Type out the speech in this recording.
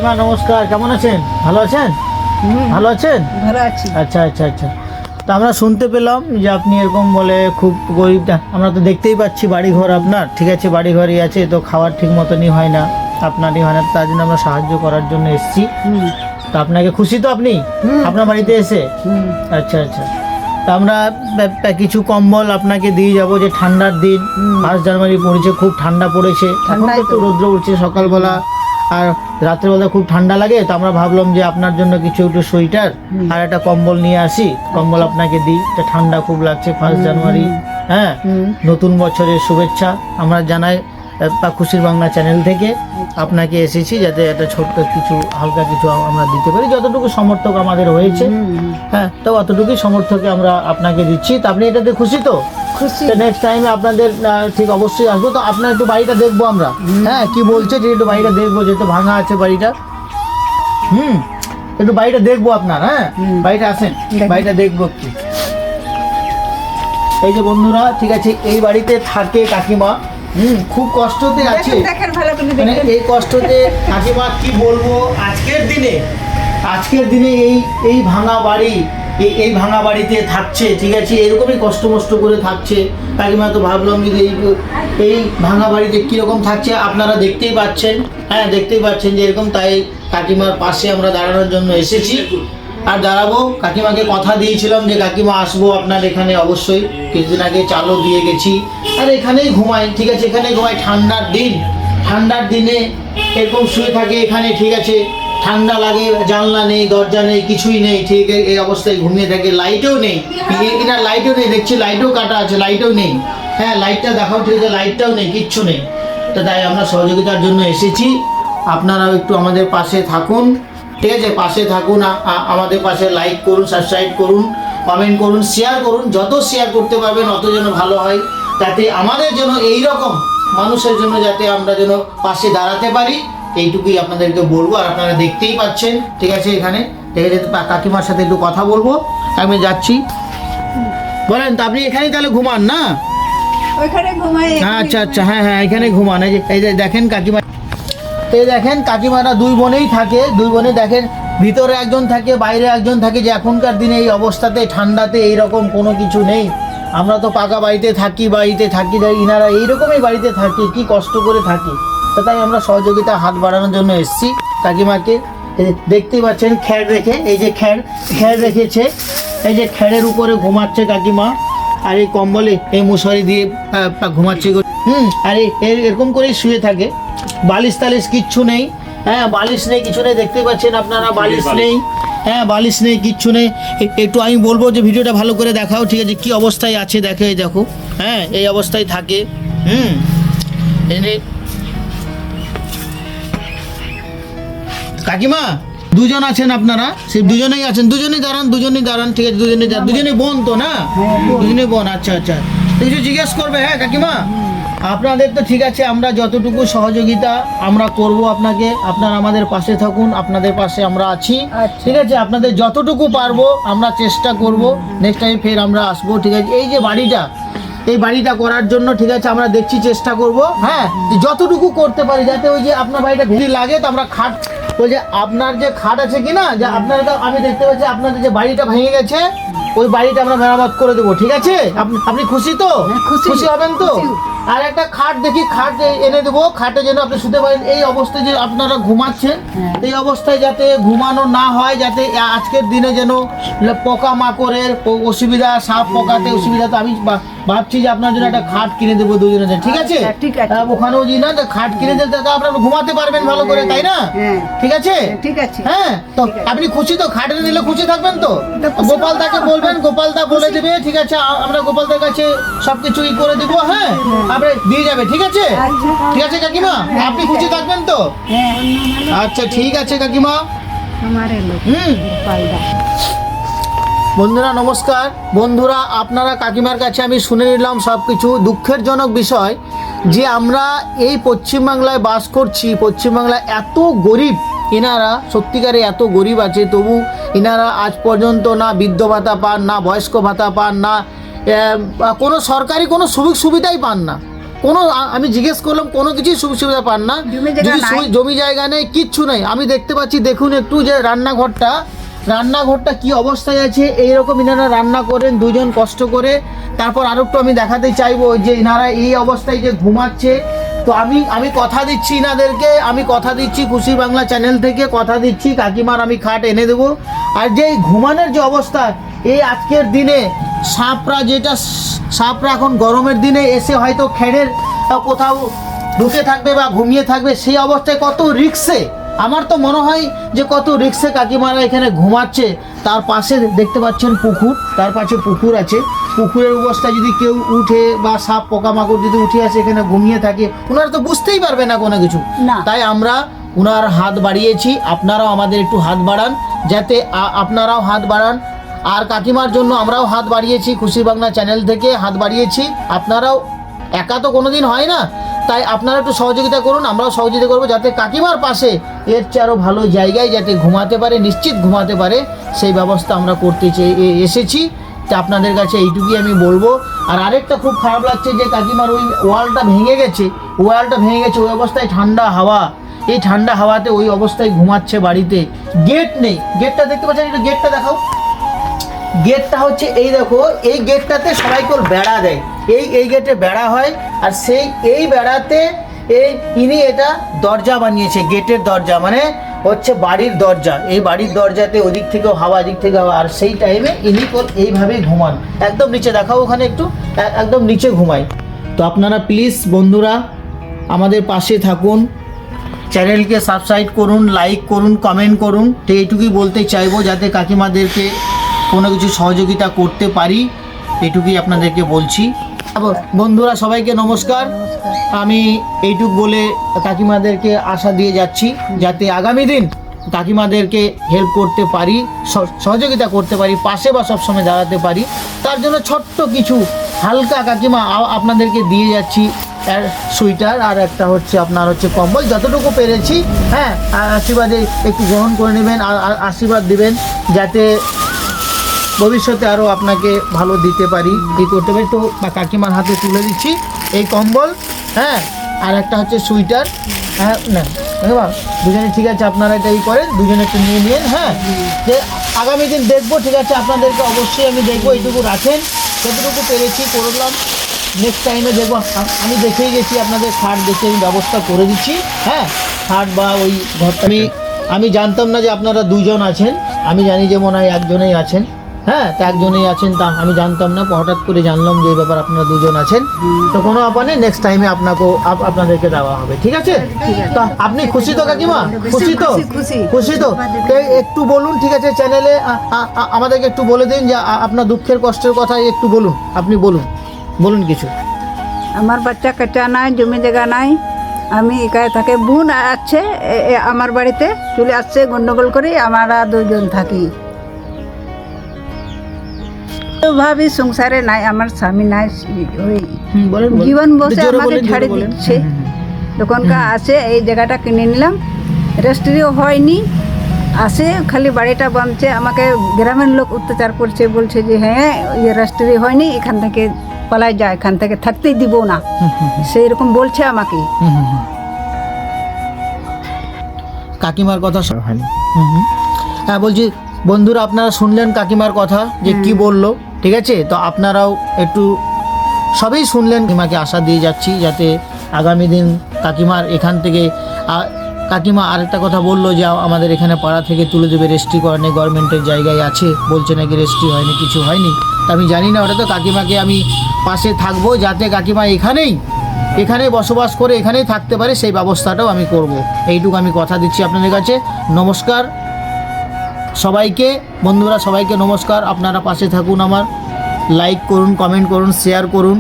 কাকিমা নমস্কার, কেমন আছেন? ভালো আছেন? ভালো আছেন? ভালো আছি। আচ্ছা আচ্ছা আচ্ছা। তো আমরা শুনতে পেলাম যে আপনি এরকম বলে খুব গরিব। আমরা তো দেখতেই পাচ্ছি বাড়িঘর আপনার, ঠিক আছে, বাড়িঘরই আছে, তো খাওয়ার ঠিক মতনই হয় না, আপনারই হয় না, তার জন্য আমরা সাহায্য করার জন্য এসেছি। তো আপনাকে খুশি তো আপনি আপনার বাড়িতে এসে? আচ্ছা আচ্ছা। তা আমরা কিছু কম্বল আপনাকে দিয়ে যাব, যে ঠান্ডার দিন 1 জানুয়ারি পড়েছে, খুব ঠান্ডা পড়েছে, এখন তো একটু রৌদ্র উঠছে সকালবেলা আর রাত্রেবেলা খুব ঠান্ডা লাগে, তো আমরা ভাবলাম যে আপনার জন্য কিছু একটু সোয়েটার আর একটা কম্বল নিয়ে আসি, কম্বল আপনাকে দিই, ঠান্ডা খুব লাগছে 1 জানুয়ারি। হ্যাঁ, নতুন বছরের শুভেচ্ছা আমরা জানাই খুশির বাংলা চ্যানেল থেকে। আপনাকে এসেছি যাতে একটা ছোট্ট কিছু হালকা কিছু আমরা দিতে পারি, যতটুকু সমর্থক আমাদের হয়েছে। হ্যাঁ, তো অতটুকুই সমর্থকে আমরা আপনাকে দিচ্ছি। তো আপনি এটাতে খুশি তো? খুশি। নেক্সট টাইমে আপনাদের ঠিক অবশ্যই আসবো। তো আপনার একটু বাড়িটা দেখবো আমরা। হ্যাঁ, কি বলছে যে একটু বাড়িটা দেখবো, যেহেতু ভাঙা আছে বাড়িটা। একটু বাড়িটা দেখবো আপনার। হ্যাঁ, বাড়িটা আসেন, বাড়িটা দেখবো একটু। এই যে বন্ধুরা, ঠিক আছে, এই বাড়িতে থাকে কাকিমা। খুব কষ্টতে আছে, দেখেন ভালো করে মানে দেখেন। এই কষ্টতে কাকিমা কি বলবো, আজকের দিনে এই ভাঙা বাড়ি, এই ভাঙা বাড়িতে থাকছে, ঠিক আছে, এরকমই কষ্ট মষ্ট করে থাকছে কাকিমা। তো ভাবলাম যে এই ভাঙা বাড়িতে কীরকম থাকছে আপনারা দেখতেই পাচ্ছেন। হ্যাঁ, দেখতেই পাচ্ছেন যে এরকম। তাই কাকিমার পাশে আমরা দাঁড়ানোর জন্য এসেছি আর দাঁড়াবো। কাকিমাকে কথা দিয়েছিলাম যে কাকিমা আসবো আপনার এখানে অবশ্যই, কিছুদিন আগে চালও দিয়ে গেছি, আর এখানেই ঘুমাই, ঠিক আছে, এখানেই ঘুমাই। ঠান্ডার দিনে এরকম শুয়ে থাকে এখানে, ঠিক আছে, ঠান্ডা লাগে, জানলা নেই, দরজা নেই, কিছুই নেই, ঠিক এই অবস্থায় ঘুমিয়ে থাকে। লাইটও নেই, এখানে লাইটও নেই, দেখছি লাইটও কাটা আছে, লাইটও নেই। হ্যাঁ, লাইটটা দেখাও, ঠিক আছে, লাইটটাও নেই, কিচ্ছু নেই। তো তাই আমরা সহযোগিতার জন্য এসেছি, আপনারাও একটু আমাদের পাশে থাকুন, ঠিক আছে, পাশে থাকুন, আমাদের পাশে লাইক করুন, সাবস্ক্রাইব করুন, কমেন্ট করুন, শেয়ার করুন, যত শেয়ার করতে পারবেন অত যেন ভালো হয়, যাতে আমাদের জন্য এই রকম মানুষের জন্য যাতে আমরা যেন পাশে দাঁড়াতে পারি, এইটুকুই আপনাদেরকে বলবো। আর আপনারা দেখতেই পাচ্ছেন, ঠিক আছে, এখানে, ঠিক আছে, কাকিমার সাথে একটু কথা বলবো, আমি যাচ্ছি। বলেন তো, আপনি এখানেই তাহলে ঘুমান না? ওইখানে ঘুমাই। আচ্ছা আচ্ছা, হ্যাঁ হ্যাঁ, এখানে ঘুমান। এই যে দেখেন কাকিমা, এই দেখেন কাকিমারা দুই বোনেই থাকে, দুই বোনে দেখেন, ভিতরে একজন থাকে, বাইরে একজন থাকে, যে এখনকার দিনে এই অবস্থাতে ঠান্ডাতে এইরকম কোনো কিছু নেই। আমরা তো পাকা বাড়িতে থাকি, ইনারা এইরকমই বাড়িতে থাকি, কি কষ্ট করে থাকি। তো তাই আমরা সহযোগিতা হাত বাড়ানোর জন্য এসেছি কাকিমাকে। দেখতেই পাচ্ছেন খ্যাড় রেখে, এই যে খ্যাড় রেখেছে, এই যে খ্যাড়ের উপরে ঘুমাচ্ছে কাকিমা, আর এই কম্বলে এই মশারি দিয়ে ঘুমাচ্ছে। আর এরকম করেই শুয়ে থাকে, বালিশ টালিশ কিচ্ছু নেই। হ্যাঁ, বালিশ নেই, কিছু নেই, দেখতে পাচ্ছেন আপনারা, বালিশ নেই। হ্যাঁ, বালিশ নেই, কিচ্ছু নেই। একটু আমি বলবো যে ভিডিওটা ভালো করে দেখাও, ঠিক আছে, কি অবস্থায় আছে দেখো। হ্যাঁ, এই অবস্থায় থাকে। কাকিমা দুজন আছেন আপনারা, সেই দুজনেই আছেন, দুজনেই দাঁড়ান, ঠিক আছে, দুজনেই বোন তো না? দুজনেই বোন, আচ্ছা আচ্ছা। কিছু জিজ্ঞেস করবে? হ্যাঁ কাকিমা, আপনাদের তো ঠিক আছে, আমরা যতটুকু সহযোগিতা আমরা করব আপনাকে, আপনারা আমাদের পাশে থাকুন, আপনাদের পাশে আমরা আছি, ঠিক আছে, আপনাদের যতটুকু পারবো আমরা চেষ্টা করব, নেক্সট টাইম ফের আমরা আসবো, ঠিক আছে। এই বাড়িটা করার জন্য, ঠিক আছে, আমরা দেখছি, চেষ্টা করব, হ্যাঁ, যতটুকু করতে পারি, যাতে ওই যে আপনার বাড়িটা ভিড় লাগে, তো আমরা খাট, ওই যে আপনার যে খাট আছে কিনা, যে আপনার, আমি দেখতে পাচ্ছি আপনাদের যে বাড়িটা ভেঙে গেছে, ওই বাড়িটা আমরা মেরামত করে দেবো, ঠিক আছে। আপনি খুশি তো? খুশি হবেন তো? আর একটা খাট দেখি, খাট এনে দেবো, খাটে যেন আপনি শুতে পারেন। এই অবস্থায় যে আপনারা ঘুমাচ্ছেন, এই অবস্থায় যাতে ঘুমানো না হয়, যাতে আজকের দিনে যেন পোকা মাকড়ের অসুবিধা, সাপ পোকাতে অসুবিধা, তো আমি ভাবছি যে আপনার জন্য একটা খাট কিনে দেবো দুজনে, ঠিক আছে। ওখানেও যে না খাট কিনে দিলে আপনারা ঘুমাতে পারবেন ভালো করে, তাই না? ঠিক আছে, ঠিক আছে। হ্যাঁ, তো আপনি খুশি তো? খাট এনে দিলে খুশি থাকবেন তো? গোপালদাকে বলবেন, গোপালদা বলে দেবে, ঠিক আছে, আমরা গোপালদার কাছে সবকিছু ই করে দেবো। হ্যাঁ, আপনি দিয়ে যাবে, ঠিক আছে, ঠিক আছে কাকিমা, আপনি খুশি থাকবেন তো? আচ্ছা, ঠিক আছে কাকিমা। বন্ধুরা নমস্কার। বন্ধুরা, আপনারা কাকিমার কাছে আমি শুনে নিলাম সব কিছু। দুঃখের জনক বিষয় যে আমরা এই পশ্চিমবাংলায় বাস করছি, পশ্চিমবাংলায় এত গরিব, এনারা সত্যিকারে এত গরিব আছে, তবু এনারা আজ পর্যন্ত না বৃদ্ধ ভাতা পান, না বয়স্ক ভাতা পান, না কোনো সরকারি কোনো সুযোগ সুবিধাই পান না। কোনো আমি জিজ্ঞেস করলাম কোনো কিছুই সুবিধা পান না, জমি জায়গা যদি নাই। জমি জায়গা নেই, কিচ্ছু নেই। আমি দেখতে পাচ্ছি, দেখুন একটু যে রান্নাঘরটা কি অবস্থায় আছে। এইরকম ইনারা রান্না করেন দুজন কষ্ট করে। তারপর আরো একটু আমি দেখাতে চাইবো যে ইনারা এই অবস্থায় যে ঘুমাচ্ছে। তো আমি কথা দিচ্ছি ইনাদেরকে, আমি কথা দিচ্ছি খুশি বাংলা চ্যানেল থেকে কথা দিচ্ছি, কাকিমার আমি খাট এনে দেবো। আর যে এই ঘুমানোর যে অবস্থা, এই আজকের দিনে সাপরা এখন গরমের দিনে এসে হয়তো খেড়ের কোথাও ঢুকে থাকবে বা ঘুমিয়ে থাকবে, সেই অবস্থায় কত রিক্সে, আমার তো মনে হয় যে কত রিক্সে কাকিমারা এখানে ঘুমাচ্ছে। তার পাশে দেখতে পাচ্ছেন পুকুর, তার পাশে পুকুর আছে। পুকুরের অবস্থায় যদি কেউ উঠে বা সাপ পোকামাকড় যদি উঠে আসে এখানে ঘুমিয়ে থাকে, ওনারা তো বুঝতেই পারবে না কোনো কিছু। না। তাই আমরা ওনার হাত বাড়িয়েছি, আপনারাও আমাদের একটু হাত বাড়ান, যাতে আপনারাও হাত বাড়ান। আর কাকিমার জন্য আমরাও হাত বাড়িয়েছি, খুশি বাংলা চ্যানেল থেকে হাত বাড়িয়েছি। আপনারাও, একা তো কোনোদিন হয় না, তাই আপনারা একটু সহযোগিতা করুন, আমরাও সহযোগিতা করবো, যাতে কাকিমার পাশে এর চেয়ে আরও ভালো জায়গায় যাতে ঘুমাতে পারে, নিশ্চিত ঘুমাতে পারে, সেই ব্যবস্থা আমরা করতে এসেছি। তা আপনাদের কাছে এইটুকুই আমি বলবো। আর আরেকটা খুব খারাপ লাগছে যে কাকিমার ওই ওয়ালটা ভেঙে গেছে, ওই অবস্থায় ঠান্ডা হাওয়া, এই ঠান্ডা হাওয়াতে ওই অবস্থায় ঘুমাচ্ছে বাড়িতে। গেট নেই, গেটটা দেখতে পাচ্ছেন, একটু গেটটা দেখাও। গেটটা হচ্ছে এই দেখো, এই গেটটাতে সবাইকে বেড়া দেয়, এই গেটে বেড়া হয়। আর এই বেড়াতে ইনি এটা দরজা বানিয়েছে, গেটের দরজা, মানে হচ্ছে বাড়ির দরজা। এই বাড়ির দরজাতে ওদিক থেকেও হাওয়া, এদিক থেকে হাওয়া। আর সেই টাইমে ইনি এইভাবেই ঘুমান, একদম নিচে দেখাও, ওখানে একটু একদম নিচে ঘুমায়। তো আপনারা প্লিজ বন্ধুরা আমাদের পাশে থাকুন, চ্যানেলকে সাবস্ক্রাইব করুন, লাইক করুন, কমেন্ট করুন। তো এইটুকুই বলতে চাইবো, যাতে কাকিমাদেরকে কোনো কিছু সহযোগিতা করতে পারি, এটুকুই আপনাদেরকে বলছি। বন্ধুরা সবাইকে নমস্কার। আমি এইটুক বলে কাকিমাদেরকে আশা দিয়ে যাচ্ছি, যাতে আগামী দিন কাকিমাদেরকে হেল্প করতে পারি, সহযোগিতা করতে পারি, পাশে বা সবসময় দাঁড়াতে পারি। তার জন্য ছোট্ট কিছু হালকা কাকিমা আপনাদেরকে দিয়ে যাচ্ছি, সুইটার আর একটা হচ্ছে আপনার হচ্ছে কম্বল, যতটুকু পেরেছি। হ্যাঁ, আশীর্বাদে একটু গ্রহণ করে নেবেন, আর আশীর্বাদ দিবেন, যাতে ভবিষ্যতে আরও আপনাকে ভালো দিতে পারি, করতে পারি। তো কাকিমার হাতে তুলে দিচ্ছি এই কম্বল, হ্যাঁ, আর একটা হচ্ছে সুইটার। হ্যাঁ, না দুজনে, ঠিক আছে, আপনারা এটা করেন, দুজনে একটু নিয়ে নিন। হ্যাঁ, যে আগামী দিন দেখবো, ঠিক আছে, আপনাদেরকে অবশ্যই আমি দেখবো, এইটুকু রাখেন, যতটুকু পেরেছি করলাম। নেক্সট টাইমে দেখবো, আমি দেখেই গেছি, আপনাদের খাট দেখে আমি ব্যবস্থা করে দিচ্ছি। হ্যাঁ, খাট বা ওই ঘরটা আমি জানতাম না যে আপনারা দুজন আছেন, আমি জানি যে মনে হয় একজনেই আছেন। হ্যাঁ, তা একজনেই আছেন, তা আমি জানতাম না, হঠাৎ করে জানলাম যে এই ব্যাপার আপনারা দুজন আছেন। তো কোনো ব্যাপার নেই, নেক্সট টাইমে আপনাদেরকে দেওয়া হবে, ঠিক আছে? তা আপনি খুশি তো কাকিমা? খুশি তো? খুশি তো? একটু বলুন, ঠিক আছে, চ্যানেলে আমাদেরকে একটু বলে দিন যে আপনার দুঃখের কষ্টের কথা একটু বলুন, আপনি বলুন কিছু। আমার বাচ্চা কাচ্চা নাই, জমি জায়গা নাই, আমি একাই থাকি। বোন আছে আমার বাড়িতে, চলে আসছে গন্ডগোল করে, আমরা দুজন থাকি। ভাবি সংসারে নাই, আমার স্বামী নাই, ওই জীবন বসে আমাকে ছাড়ি দিচ্ছে। দোকানকার আসে, এই জায়গাটা কিনে নিলাম, রেজিস্ট্রিও হয়নি, আসে খালি বাড়িটা বানছে, আমাকে গ্রামের লোক অত্যাচার করছে, বলছে যে হ্যাঁ রেজিস্ট্রি হয়নি, এখান থেকে পালাই যায়, এখান থেকে থাকতেই দিব না, সেই রকম বলছে আমাকে। কাকিমার কথা হয়নি। হ্যাঁ, বলছি বন্ধুরা, আপনারা শুনলেন কাকিমার কথা যে কি বললো, ঠিক আছে? তো আপনারাও একটু সবই শুনলেন। কাকিমাকে আশা দিয়ে যাচ্ছি, যাতে আগামী দিন কাকিমার এখান থেকে, কাকিমা আরেকটা কথা বললো যে আমাদের এখানে পাড়া থেকে তুলে দেবে, রেজিস্ট্রি করা নেই, গভর্নমেন্টের জায়গায় আছে, বলছে নাকি রেজিস্ট্রি হয়নি, কিছু হয়নি। তা আমি জানি না, ওটা তো কাকিমাকে আমি পাশে থাকবো, যাতে কাকিমা এখানেই বসবাস করে এখানেই থাকতে পারে, সেই ব্যবস্থাটাও আমি করব। এইটুকু আমি কথা দিচ্ছি আপনাদের কাছে। নমস্কার সবাইকে, বন্ধুরা সবাইকে নমস্কার। আপনারা পাশে থাকুন আমার, লাইক করুন, কমেন্ট করুন, শেয়ার করুন।